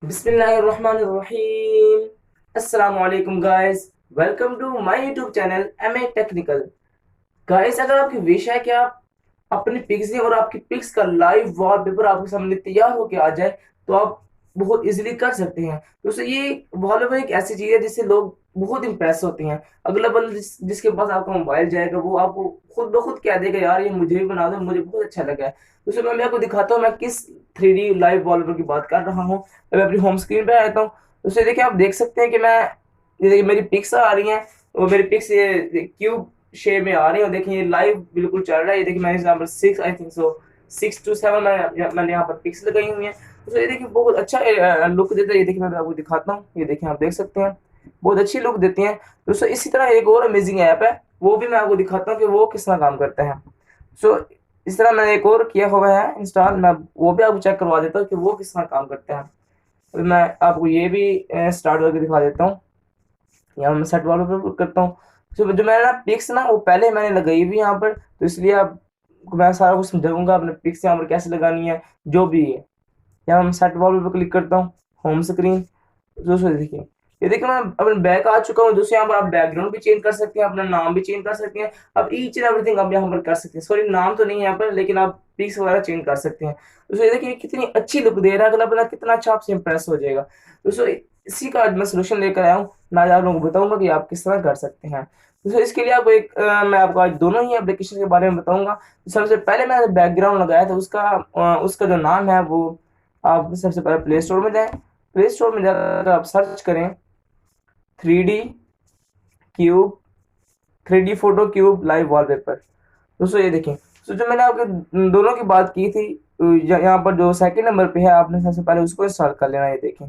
बिस्मिल्लाहिर्रहमानिर्रहीम। अस्सलाम वालेकुम guys, welcome to my YouTube channel MA technical. Guys, अगर आपकी विश है कि आप अपनी पिक्स और आपकी पिक्स का लाइव वॉलपेपर आपके सामने तैयार होके आ जाए, तो आप बहुत इजीली कर सकते हैं। दोस्तों, ये वॉलपेपर एक ऐसी चीज है जिससे लोग बहुत इंप्रेस होते हैं। अगला बंदा जिसके पास आपका मोबाइल जाएगा, वो आपको खुद ब खुद कह देगा, यार ये मुझे भी बना दो, मुझे बहुत अच्छा लगा है। दोस्तों, मैं आपको दिखाता हूँ मैं किस 3D लाइव वॉलपेपर की बात कर रहा हूँ। मैं अपनी होम स्क्रीन पे आता हूँ। दोस्तों, देखिए, आप देख सकते हैं कि मैं, ये देखिए मेरी पिक्स आ रही हैं, और मेरी पिक्स ये क्यूब शेप में आ रही है। और देखिए, ये लाइव बिल्कुल चल रहा है। ये देखिए, मैंने यहाँ पर 6, आई थिंक सो 6 to 7 मैंने यहाँ पर पिक्स लगाई हुई हैं। तो ये देखिए, बहुत अच्छा लुक देता है। ये देखिए, मैं आपको दिखाता हूँ। ये देखिए, आप देख सकते हैं, बहुत अच्छी लुक देती हैं। दोस्तों, इसी तरह एक और अमेजिंग ऐप है, वो भी मैं आपको दिखाता हूँ कि वो किस तरह काम करता है। सो इस तरह मैंने एक और किया हुआ है इंस्टॉल, मैं वो भी आपको चेक करवा देता हूँ कि वो किस तरह काम करते हैं। अभी मैं आपको ये भी स्टार्ट करके दिखा देता हूँ। यहाँ मैं सेट वॉलपेपर करता हूँ। तो जो मैंने ना पिक्स ना, वो पहले मैंने लगाई हुई यहाँ पर, तो इसलिए अब मैं सारा कुछ समझाऊंगा अपने पिक्स यहाँ पर कैसे लगानी है, जो भी है। यहाँ मैं सेट वॉलपेपर क्लिक करता हूँ, होम स्क्रीन। दोस्तों, देखिए, ये देखिए, मैं अपने बैक आ चुका हूँ। दोस्तों, यहाँ पर आप बैकग्राउंड भी चेंज कर सकते हैं, अपना नाम भी चेंज कर सकते हैं। अब ईच एंड एवरीथिंग आप यहाँ पर कर सकते हैं। सॉरी, नाम तो नहीं है यहाँ पर, लेकिन आप पिक्स वगैरह चेंज कर सकते हैं। दोस्तों, ये देखिए कितनी अच्छी लुक दे रहा है। अगला बंदा कितना अच्छा आपसे इंप्रेस हो जाएगा। दोस्तों, इसी का आज मैं सोल्यूशन लेकर आया हूँ। मैं आज आप लोगों को बताऊंगा कि आप किस तरह कर सकते हैं। दोस्तों, इसके लिए आपको मैं आपको आज दोनों ही एप्लीकेशन के बारे में बताऊंगा। सबसे पहले मैंने बैकग्राउंड लगाया था, उसका जो नाम है वो, आप सबसे पहले प्ले स्टोर में जाएं। प्ले स्टोर में जाकर आप सर्च करें 3D cube, 3D photo cube live wallpaper. दोस्तों, ये देखें। तो जो मैंने आपके दोनों की बात की थी, यहाँ पर जो सेकंड नंबर पे है, आपने सबसे पहले उसको इंस्टॉल कर लेना। ये देखें,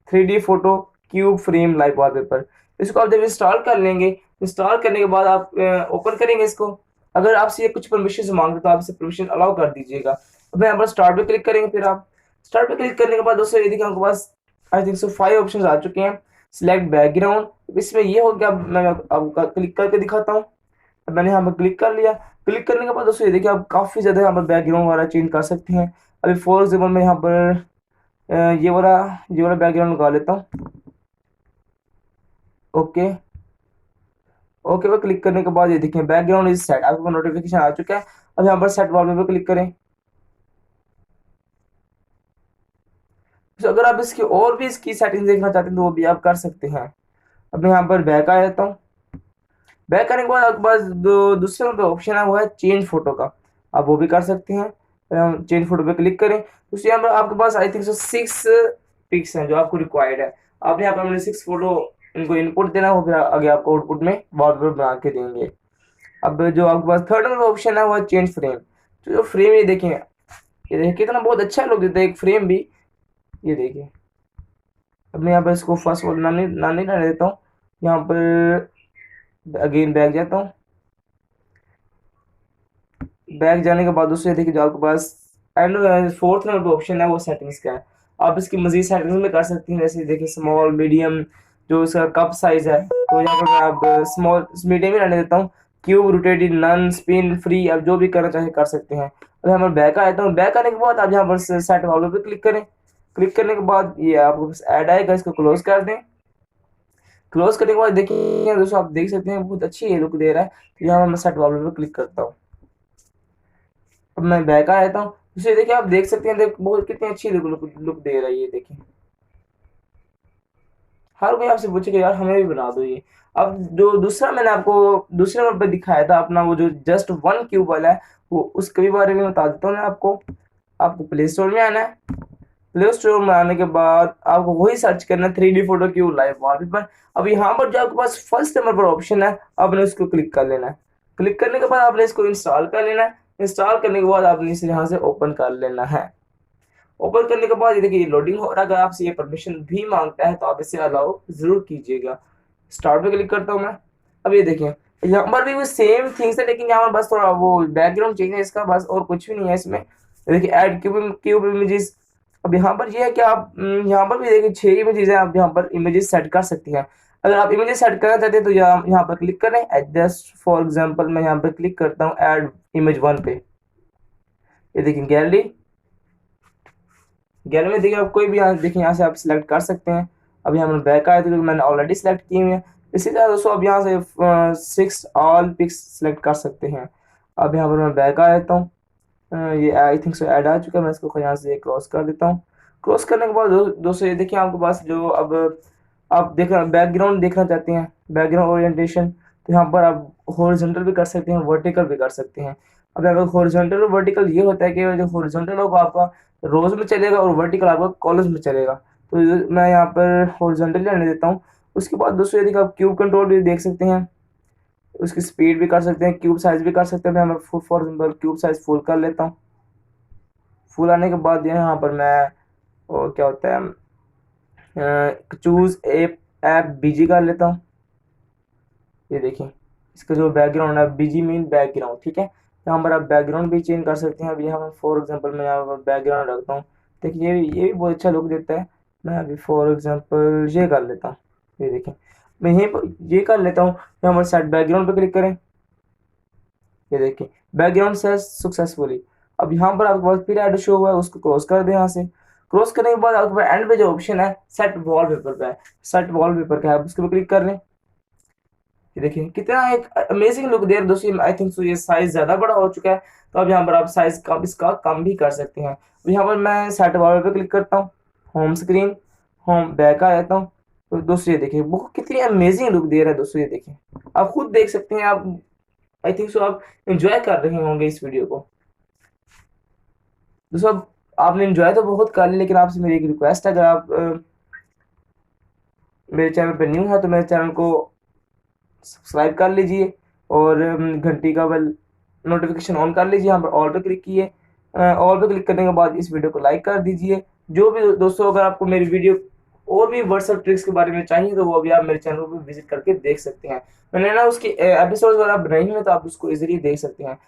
3D photo cube frame live wallpaper. इसको आप जब इंस्टॉल कर लेंगे, इंस्टॉल करने के बाद आप ओपन करेंगे इसको। अगर आपसे ये कुछ परमिशन मांगते तो आप इसे परमिशन अलाउ कर दीजिएगा। अब यहाँ पर स्टार्ट पे क्लिक करेंगे। फिर आप स्टार्ट पे क्लिक करने के बाद दोस्तों, ये देखिए, आपके पास आई थिंक सो 5 ऑप्शन आ चुके हैं। सिलेक्ट बैकग्राउंड, इसमें ये हो गया। मैं आपको क्लिक करके दिखाता हूँ। अब मैंने यहाँ पर क्लिक कर लिया। क्लिक करने के बाद दोस्तों, ये देखिए, आप काफ़ी ज़्यादा यहाँ पर बैकग्राउंड वगैरह चेंज कर सकते हैं। अभी फॉर एग्जाम्पल मैं यहाँ पर अ, ये वाला ये वाला बैकग्राउंड लगा लेता हूँ। ओके, ओके पर क्लिक करने के बाद ये देखिए, बैकग्राउंड इज सेट, आपको नोटिफिकेशन आ चुका है। अब यहाँ पर सेट वॉलपेपर क्लिक करें। तो अगर आप इसकी और भी इसकी सेटिंग देखना चाहते हैं, तो वो भी आप कर सकते हैं। अब मैं यहाँ पर बैक आ जाता हूँ। बैक करने के बाद आपके पास दूसरे नंबर पे ऑप्शन है, वो है चेंज फोटो का। आप वो भी कर सकते हैं। चेंज फोटो पे क्लिक करें। तो यहाँ पर आपके पास आई थिंक सो 6 पिक्स हैं जो आपको रिक्वायर्ड है। आपने यहाँ पर अपने 6 फोटो इनको इनपुट देना हो, फिर आगे आपको आउटपुट में वॉलपेपर बना के देंगे। अब जो आपके पास थर्ड नंबर ऑप्शन है, वो है चेंज फ्रेम। तो जो फ्रेम, ये देखें, ये देखिए कितना बहुत अच्छा लुक देता है एक फ्रेम भी। ये देखिए, अब मैं यहाँ पर इसको फर्स्ट वाला नानी रहने देता हूँ। यहाँ पर अगेन बैक जाता हूँ। बैक जाने के बाद दोस्तों, ये देखिए, जो आपके पास एंड फोर्थ नंबर पर ऑप्शन है, वो सेटिंग्स का है। आप इसकी मजीद सेटिंग्स में कर सकती हैं। जैसे देखिए, स्मॉल, मीडियम, जो इसका कप साइज है, तो यहाँ पर मैं आप स्मॉल मीडियम ही रहने देता हूँ। Cube, rotated, none, spin, free, आप जो भी करना चाहे कर सकते हैं। अब यहाँ पर बैक आया हूँ। बैक आने के बाद आप यहाँ पर सेट वालों पे क्लिक करें। क्लिक करने के बाद ये आपको ऐड आएगा, इसको क्लोज कर दें। क्लोज करने के बाद देखिए दोस्तों, आप देख सकते हैं बहुत अच्छी लुक दे रहा है। तो यहाँ पर मैं सेट वालों पे क्लिक करता हूँ। अब मैं बैक आ जाता हूँ। इसे देखिए, आप देख सकते हैं, बहुत कितनी अच्छी लुक दे रहा है। ये देखिए, हर कोई आपसे पूछेगा, यार हमें भी बना दो ये। अब जो दूसरा मैंने आपको दूसरे नंबर पे दिखाया था अपना, वो जो जस्ट वन क्यूब वाला है, वो उसके भी बारे में बता देता हूँ मैं आपको। आपको प्ले स्टोर में आना है। प्ले स्टोर में आने के बाद आपको वही सर्च करना है, 3D photo cube live wallpaper. अब यहाँ पर जो आपके पास फर्स्ट नंबर पर ऑप्शन है, आपने उसको क्लिक कर लेना है। क्लिक करने के बाद आपने इसको इंस्टॉल कर लेना है। इंस्टॉल करने के बाद आपने इसे यहाँ से ओपन कर लेना है। ओपन करने के बाद ये देखिए, लोडिंग हो रहा है। अगर आपसे ये परमिशन भी मांगता है, तो आप इसे अलाउ जरूर कीजिएगा। स्टार्ट पे क्लिक करता हूँ मैं। अब ये देखिए, यहाँ पर भी वो सेम थिंग्स है, लेकिन यहाँ पर बस थोड़ा वो बैकग्राउंड चेंज है इसका, बस और कुछ भी नहीं है इसमें। देखिए, ऐड क्यूब क्यूब इमेजेस। अब यहाँ पर ये है कि आप यहाँ पर भी देखिए 6 इमेजेस हैं, आप यहाँ पर इमेजेस सेट कर सकती हैं। अगर आप इमेजेस सेट करना चाहते हैं, तो यहाँ पर क्लिक करें। एडजस्ट, फॉर एग्जांपल मैं यहाँ पर क्लिक करता हूँ ऐड इमेज 1 पे। ये देखिए, गैलरी, गैलरी में देखिए आप कोई भी यहाँ देखिए यहाँ से आप सिलेक्ट कर सकते हैं। अब यहाँ पर बैक आए तो मैंने ऑलरेडी सेलेक्ट किए हुए हैं। इसी तरह दोस्तों अब यहाँ से 6 ऑल पिक्स सेलेक्ट कर सकते हैं। अब यहाँ पर मैं बैक आ जाता हूँ। ये आई थिंक सो ऐड आ चुका है। मैं इसको यहाँ से क्रॉस कर देता हूँ। क्रॉस करने के बाद दोस्तों ये देखिए आपके पास जो अब आप देखना बैकग्राउंड देखना चाहते हैं, बैकग्राउंड ओरिएंटेशन, तो यहाँ पर आप हॉरिजॉन्टल भी कर सकते हैं, वर्टिकल भी कर सकते हैं। अब अगर हॉरिजॉन्टल और वर्टिकल ये होता है कि जो हॉरिजॉन्टल होगा आपका रोज में चलेगा और वर्टिकल आपका कॉलम्स में चलेगा। तो मैं यहाँ पर हॉरिजॉन्टल रहने देता हूँ। उसके बाद दोस्तों यदि आप क्यूब कंट्रोल भी देख सकते हैं, उसकी स्पीड भी कर सकते हैं, क्यूब साइज भी कर सकते हैं। मैं for example cube size full कर लेता हूँ। फुल आने के बाद यहाँ पर मैं और क्या होता है चूज ऐप बीजी कर लेता हूँ। ये देखिए इसका जो बैकग्राउंड है बीजी मीन बैकग्राउंड, ठीक है। यहाँ पर आप बैकग्राउंड भी चेंज कर सकते हैं। अभी यहाँ पर फॉर एग्जांपल मैं यहाँ पर बैकग्राउंड रखता हूँ। देखिए ये भी बहुत अच्छा लुक देता है। मैं अभी फॉर एग्जांपल ये कर लेता हूँ। ये देखिए मैं यहीं पर ये कर लेता हूँ। यहाँ पर सेट बैकग्राउंड पे क्लिक करें। ये देखिए बैकग्राउंड सेट सक्सेसफुली। अब यहाँ पर आपके पास फिर ऐड शो हुआ है, उसको क्रॉस कर दें। यहाँ से क्रॉस करने के बाद आपके पास एंड पे जो ऑप्शन है सेट वॉलपेपर पे है, सेट वॉलपेपर का है, उसके पे क्लिक कर लें। ये देखिए कितना एक अमेजिंग लुक दे रहा है दोस्तों। आई थिंक सो ये साइज ज्यादा बड़ा हो चुका है, तो अब यहाँ पर आप साइज कम इसका कम भी कर सकते हैं। अब यहाँ पर मैं सेट वॉलपेपर पे क्लिक करता हूँ, होम स्क्रीन, होम बैक आ जाता हूँ। तो दोस्तों ये देखिए वो कितनी अमेजिंग लुक दे रहा है दोस्तों। ये देखिए आप खुद देख सकते हैं। आप आई थिंक सो आप एंजॉय कर रहे होंगे इस वीडियो को। दोस्तों अब आपने एंजॉय तो बहुत कर लिया, लेकिन आपसे मेरी एक रिक्वेस्ट है, अगर आप मेरे चैनल पर न्यू है तो मेरे चैनल को सब्सक्राइब कर लीजिए और घंटी का बेल नोटिफिकेशन ऑन कर लीजिए। यहाँ पर ऑल पे क्लिक कीजिए। ऑल पे क्लिक करने के बाद इस वीडियो को लाइक कर दीजिए। जो भी दोस्तों अगर आपको मेरी वीडियो और भी व्हाट्सएप ट्रिक्स के बारे में चाहिए तो वो अभी आप मेरे चैनल पर विजिट करके देख सकते हैं। मैंने ना उसकी एपिसोड अगर आप बनाई हुई है तो आप उसको इजीली देख सकते हैं।